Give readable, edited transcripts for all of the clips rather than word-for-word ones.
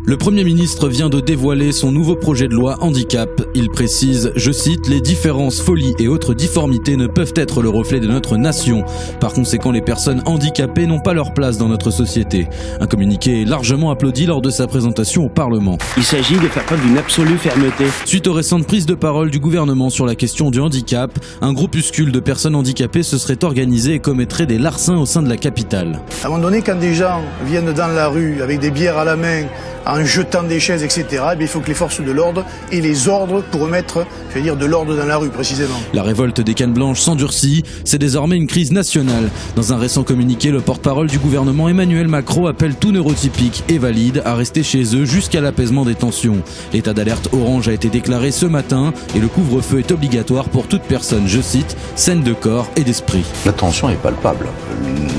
Le Premier ministre vient de dévoiler son nouveau projet de loi handicap. Il précise, je cite, « Les différences, folies et autres difformités ne peuvent être le reflet de notre nation. Par conséquent, les personnes handicapées n'ont pas leur place dans notre société. » Un communiqué est largement applaudi lors de sa présentation au Parlement. Il s'agit de faire preuve d'une absolue fermeté. Suite aux récentes prises de parole du gouvernement sur la question du handicap, un groupuscule de personnes handicapées se serait organisé et commettrait des larcins au sein de la capitale. À un moment donné, quand des gens viennent dans la rue avec des bières à la main, en jetant des chaises, etc., il faut que les forces de l'ordre aient les ordres pour remettre, de l'ordre dans la rue, précisément. La révolte des cannes blanches s'endurcit, c'est désormais une crise nationale. Dans un récent communiqué, le porte-parole du gouvernement Emmanuel Macron appelle tout neurotypique et valide à rester chez eux jusqu'à l'apaisement des tensions. L'état d'alerte orange a été déclaré ce matin et le couvre-feu est obligatoire pour toute personne, je cite, saine de corps et d'esprit. La tension est palpable,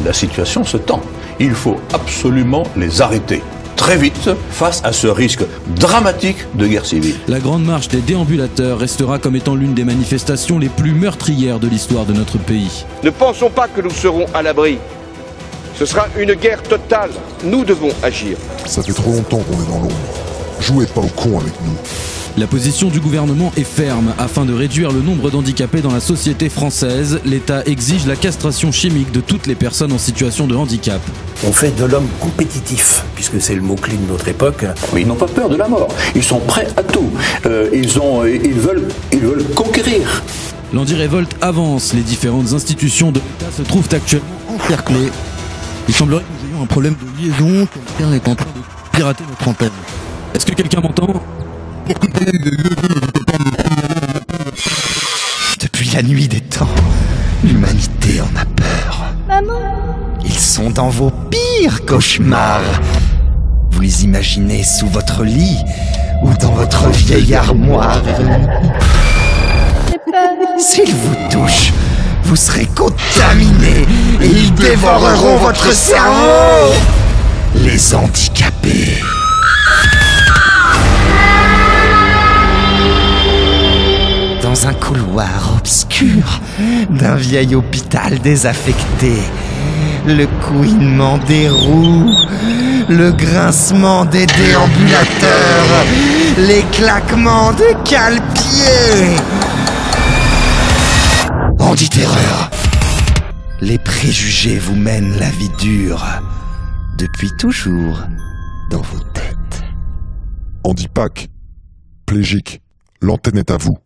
la situation se tend. Il faut absolument les arrêter très vite face à ce risque dramatique de guerre civile. La grande marche des déambulateurs restera comme étant l'une des manifestations les plus meurtrières de l'histoire de notre pays. Ne pensons pas que nous serons à l'abri. Ce sera une guerre totale. Nous devons agir. Ça fait trop longtemps qu'on est dans l'ombre. Jouez pas au con avec nous. La position du gouvernement est ferme. Afin de réduire le nombre d'handicapés dans la société française, l'État exige la castration chimique de toutes les personnes en situation de handicap. On fait de l'homme compétitif, puisque c'est le mot-clé de notre époque. Mais ils n'ont pas peur de la mort. Ils sont prêts à tout. Ils veulent conquérir. L'Anti-Révolte avance. Les différentes institutions de l'État se trouvent actuellement encerclées. Il semblerait que nous ayons un problème de liaison. Quelqu'un est en train de pirater notre antenne. Est-ce que quelqu'un m'entend ? Depuis la nuit des temps, l'humanité en a peur. Maman. Ils sont dans vos pires cauchemars. Vous les imaginez sous votre lit ou dans votre vieille armoire. S'ils vous touchent, vous serez contaminés et ils dévoreront votre cerveau. Les handicapés. Dans un couloir obscur d'un vieil hôpital désaffecté, le couinement des roues, le grincement des déambulateurs, les claquements des cale-pieds. Handi-terreur. Les préjugés vous mènent la vie dure, depuis toujours, dans vos têtes. Handipac, Plégique, l'antenne est à vous.